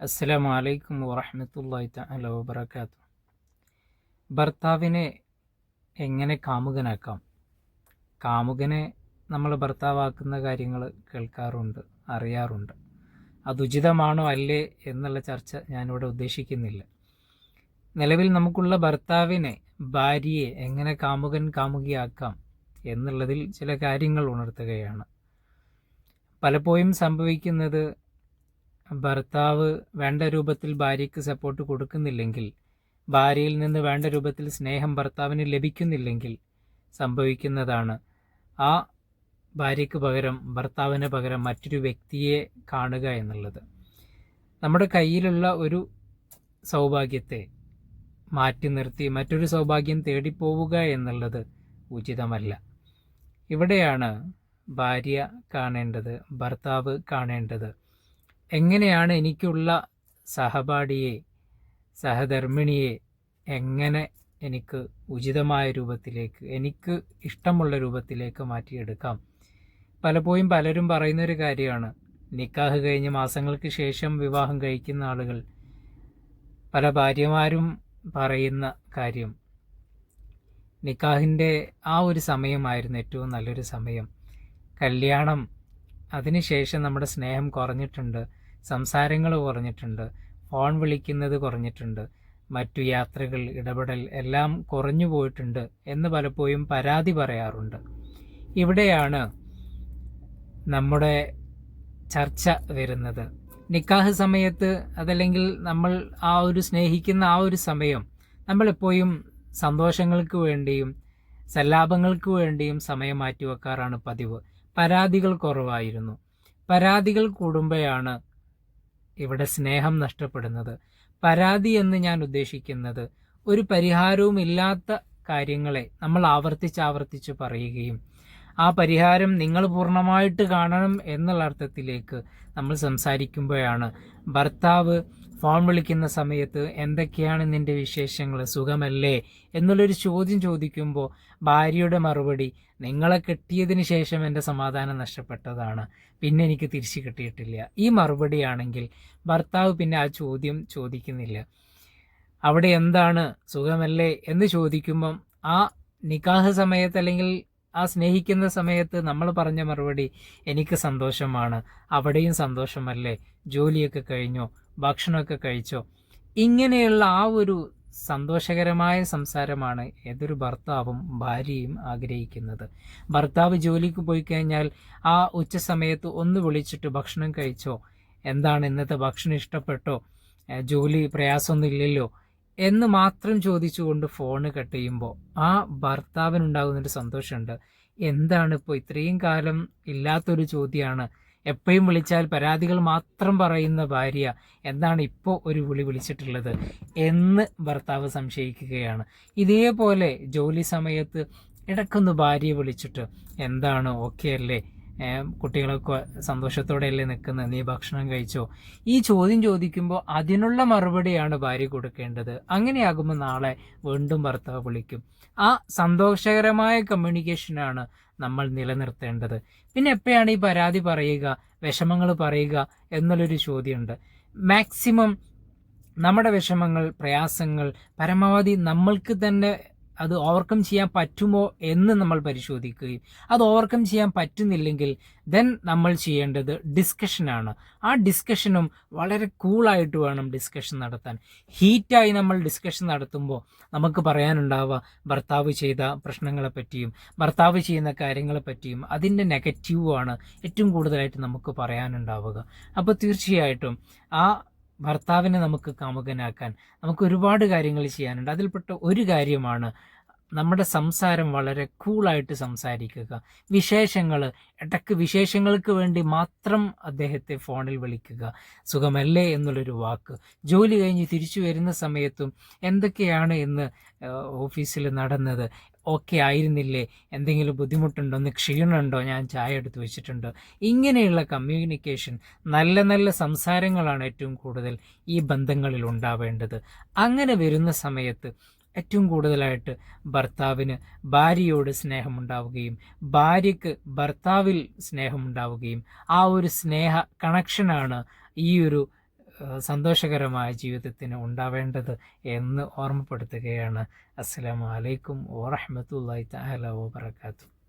അസ്സലാമു അലൈക്കും വറഹ്മത്തുള്ളാഹി തആല വബറകാതുഹു. ഭർത്താവിനെ എങ്ങനെ കാമുകനാക്കാം? കാമുകനെ നമ്മൾ ഭർത്താവാക്കുന്ന കാര്യങ്ങൾ കേൾക്കാറുണ്ട്, അറിയാറുണ്ട്. അതുചിതമാണോ അല്ലേ എന്നുള്ള ചർച്ച ഞാനിവിടെ ഉദ്ദേശിക്കുന്നില്ല. നിലവിൽ നമുക്കുള്ള ഭർത്താവിനെ, ഭാര്യയെ എങ്ങനെ കാമുകിയാക്കാം എന്നുള്ളതിൽ ചില കാര്യങ്ങൾ ഉണർത്തുകയാണ്. പലപ്പോഴും സംഭവിക്കുന്നത്, ഭർത്താവ് വേണ്ട രൂപത്തിൽ ഭാര്യയ്ക്ക് സപ്പോർട്ട് കൊടുക്കുന്നില്ലെങ്കിൽ, ഭാര്യയിൽ നിന്ന് വേണ്ട രൂപത്തിൽ സ്നേഹം ഭർത്താവിന് ലഭിക്കുന്നില്ലെങ്കിൽ സംഭവിക്കുന്നതാണ് ആ ഭാര്യയ്ക്ക് പകരം, ഭർത്താവിന് പകരം മറ്റൊരു വ്യക്തിയെ കാണുക എന്നുള്ളത്. നമ്മുടെ കയ്യിലുള്ള ഒരു സൗഭാഗ്യത്തെ മാറ്റി നിർത്തി മറ്റൊരു സൗഭാഗ്യം തേടിപ്പോവുക എന്നുള്ളത് ഉചിതമല്ല. ഇവിടെയാണ് ഭാര്യ കാണേണ്ടത്, ഭർത്താവ് കാണേണ്ടത്. എങ്ങനെയാണ് എനിക്കുള്ള സഹപാഠിയെ, സഹധർമ്മിണിയെ എങ്ങനെ എനിക്ക് ഉചിതമായ രൂപത്തിലേക്ക്, എനിക്ക് ഇഷ്ടമുള്ള രൂപത്തിലേക്ക് മാറ്റിയെടുക്കാം? പലപ്പോഴും പലരും പറയുന്നൊരു കാര്യമാണ്, നിക്കാഹ് കഴിഞ്ഞ് മാസങ്ങൾക്ക് ശേഷം വിവാഹം കഴിക്കുന്ന ആളുകൾ, പല ഭാര്യമാരും പറയുന്ന കാര്യം, നിക്കാഹിൻ്റെ ആ ഒരു സമയമായിരുന്നു ഏറ്റവും നല്ലൊരു സമയം. കല്യാണം, അതിനുശേഷം നമ്മുടെ സ്നേഹം കുറഞ്ഞിട്ടുണ്ട്, സംസാരങ്ങൾ കുറഞ്ഞിട്ടുണ്ട്, ഫോൺ വിളിക്കുന്നത് കുറഞ്ഞിട്ടുണ്ട്, മറ്റു യാത്രകൾ, ഇടപെടൽ എല്ലാം കുറഞ്ഞു പോയിട്ടുണ്ട് എന്ന് പലപ്പോഴും പരാതി പറയാറുണ്ട്. ഇവിടെയാണ് നമ്മുടെ ചർച്ച വരുന്നത്. നിക്കാഹ് സമയത്ത്, അതല്ലെങ്കിൽ നമ്മൾ ആ ഒരു സ്നേഹിക്കുന്ന ആ ഒരു സമയം, നമ്മളെപ്പോഴും സന്തോഷങ്ങൾക്ക് വേണ്ടിയും സല്ലാപങ്ങൾക്ക് വേണ്ടിയും സമയം മാറ്റിവെക്കാറാണ് പതിവ്. പരാതികൾ കുറവായിരുന്നു. പരാതികൾ കൂടുമ്പോഴാണ് ഇവിടെ സ്നേഹം നഷ്ടപ്പെടുന്നത്. പരാതി എന്ന് ഞാൻ ഉദ്ദേശിക്കുന്നത്, ഒരു പരിഹാരവും ഇല്ലാത്ത കാര്യങ്ങളെ നമ്മൾ ആവർത്തിച്ച് പറയുകയും ആ പരിഹാരം നിങ്ങൾ പൂർണ്ണമായിട്ട് കാണണം എന്നുള്ള അർത്ഥത്തിലേക്ക് നമ്മൾ സംസാരിക്കുമ്പോഴാണ് ഭർത്താവ് ഫോൺ വിളിക്കുന്ന സമയത്ത് എന്തൊക്കെയാണ് നിന്റെ വിശേഷങ്ങൾ, സുഖമല്ലേ എന്നുള്ളൊരു ചോദ്യം ചോദിക്കുമ്പോൾ ഭാര്യയുടെ മറുപടി, നിങ്ങളെ കെട്ടിയതിന് ശേഷം എൻ്റെ സമാധാനം നഷ്ടപ്പെട്ടതാണ്, പിന്നെ എനിക്ക് തിരിച്ചു കിട്ടിയിട്ടില്ല. ഈ മറുപടിയാണെങ്കിൽ ഭർത്താവ് പിന്നെ ആ ചോദ്യം ചോദിക്കുന്നില്ല. അവിടെ എന്താണ്, സുഖമല്ലേ എന്ന് ചോദിക്കുമ്പം ആ നിക്കാഹ് സമയത്ത് അല്ലെങ്കിൽ ആ സ്നേഹിക്കുന്ന സമയത്ത് നമ്മൾ പറഞ്ഞ മറുപടി, എനിക്ക് സന്തോഷമാണ്, അവിടെയും സന്തോഷമല്ലേ, ജോലിയൊക്കെ കഴിഞ്ഞോ, ഭക്ഷണമൊക്കെ കഴിച്ചോ, ഇങ്ങനെയുള്ള ആ ഒരു സന്തോഷകരമായ സംസാരമാണ് ഏതൊരു ഭർത്താവും ഭാര്യയും ആഗ്രഹിക്കുന്നത്. ഭർത്താവ് ജോലിക്ക് പോയി കഴിഞ്ഞാൽ ആ ഉച്ച സമയത്ത് ഒന്ന് വിളിച്ചിട്ട്, ഭക്ഷണം കഴിച്ചോ, എന്താണ് ഇന്നത്തെ ഭക്ഷണം, ഇഷ്ടപ്പെട്ടോ, ജോലി പ്രയാസമൊന്നും ഇല്ലല്ലോ എന്ന് മാത്രം ചോദിച്ചുകൊണ്ട് ഫോണ് കട്ട് ചെയ്യുമ്പോൾ ആ ഭർത്താവിനുണ്ടാകുന്നൊരു സന്തോഷമുണ്ട്. എന്താണ് ഇപ്പോൾ ഇത്രയും കാലം ഇല്ലാത്തൊരു ചോദ്യമാണ്, എപ്പോഴും വിളിച്ചാൽ പരാതികൾ മാത്രം പറയുന്ന ഭാര്യ എന്താണ് ഇപ്പോൾ ഒരു വിളിച്ചിട്ടുള്ളത് എന്ന് ഭർത്താവ് സംശയിക്കുകയാണ്. ഇതേപോലെ ജോലി സമയത്ത് ഇടയ്ക്കൊന്ന് ഭാര്യയെ വിളിച്ചിട്ട്, എന്താണ്, ഓക്കെ അല്ലേ, കുട്ടികളൊക്കെ സന്തോഷത്തോടെയല്ലേ നിൽക്കുന്നത്, നീ ഭക്ഷണം കഴിച്ചോ, ഈ ചോദ്യം ചോദിക്കുമ്പോൾ അതിനുള്ള മറുപടിയാണ് ഭാര്യ കൊടുക്കേണ്ടത്. അങ്ങനെയാകുമ്പോൾ നാളെ വീണ്ടും ഭർത്താവ് വിളിക്കും. ആ സന്തോഷകരമായ കമ്മ്യൂണിക്കേഷനാണ് നമ്മൾ നിലനിർത്തേണ്ടത്. പിന്നെ എപ്പോഴാണ് ഈ പരാതി പറയുക, വിഷമങ്ങൾ പറയുക എന്നുള്ളൊരു ചോദ്യമുണ്ട്. മാക്സിമം നമ്മുടെ വിഷമങ്ങൾ, പ്രയാസങ്ങൾ പരമാവധി നമ്മൾക്ക് തന്നെ അത് ഓവർകം ചെയ്യാൻ പറ്റുമോ എന്ന് നമ്മൾ പരിശോധിക്കുകയും അത് ഓവർകം ചെയ്യാൻ പറ്റുന്നില്ലെങ്കിൽ ദെൻ നമ്മൾ ചെയ്യേണ്ടത് ഡിസ്കഷനാണ്. ആ ഡിസ്കഷനും വളരെ കൂളായിട്ട് വേണം ഡിസ്കഷൻ നടത്താൻ. ഹീറ്റായി നമ്മൾ ഡിസ്കഷൻ നടത്തുമ്പോൾ നമുക്ക് പറയാനുണ്ടാവുക ഭർത്താവ് ചെയ്ത പ്രശ്നങ്ങളെ പറ്റിയും ഭർത്താവ് ചെയ്യുന്ന കാര്യങ്ങളെ പറ്റിയും അതിൻ്റെ നെഗറ്റീവാണ് ഏറ്റവും കൂടുതലായിട്ട് നമുക്ക് പറയാനുണ്ടാവുക. അപ്പോൾ തീർച്ചയായിട്ടും ആ ഭർത്താവിനെ നമുക്ക് കാമുകനാക്കാൻ നമുക്ക് ഒരുപാട് കാര്യങ്ങൾ ചെയ്യാനുണ്ട്. അതിൽപ്പെട്ട ഒരു കാര്യമാണ് നമ്മുടെ സംസാരം വളരെ കൂളായിട്ട് സംസാരിക്കുക. വിശേഷങ്ങൾ, ഇടയ്ക്ക് വിശേഷങ്ങൾക്ക് വേണ്ടി മാത്രം അദ്ദേഹത്തെ ഫോണിൽ വിളിക്കുക, സുഖമല്ലേ എന്നുള്ളൊരു വാക്ക്. ജോലി കഴിഞ്ഞ് തിരിച്ചു വരുന്ന സമയത്തും എന്തൊക്കെയാണ് ഇന്ന് ഓഫീസിൽ നടന്നത്, ഓക്കെ ആയിരുന്നില്ലേ, എന്തെങ്കിലും ബുദ്ധിമുട്ടുണ്ടോ, ഒന്ന് ക്ഷീണമുണ്ടോ, ഞാൻ ചായ എടുത്ത് വെച്ചിട്ടുണ്ട്. ഇങ്ങനെയുള്ള കമ്മ്യൂണിക്കേഷൻ, നല്ല നല്ല സംസാരങ്ങളാണ് ഏറ്റവും കൂടുതൽ ഈ ബന്ധങ്ങളിൽ ഉണ്ടാവേണ്ടത്. അങ്ങനെ വരുന്ന സമയത്ത് ഏറ്റവും കൂടുതലായിട്ട് ഭർത്താവിന് ഭാര്യയോട് സ്നേഹമുണ്ടാവുകയും ഭാര്യയ്ക്ക് ഭർത്താവിൽ സ്നേഹമുണ്ടാവുകയും ആ ഒരു സ്നേഹ കണക്ഷനാണ് ഈ ഒരു സന്തോഷകരമായ ജീവിതത്തിന് ഉണ്ടാവേണ്ടത് എന്ന് ഓർമ്മപ്പെടുത്തുകയാണ്. അസ്സലാമു അലൈക്കും വറഹ്മത്തുള്ളാഹി തആല വബറകാതുഹു.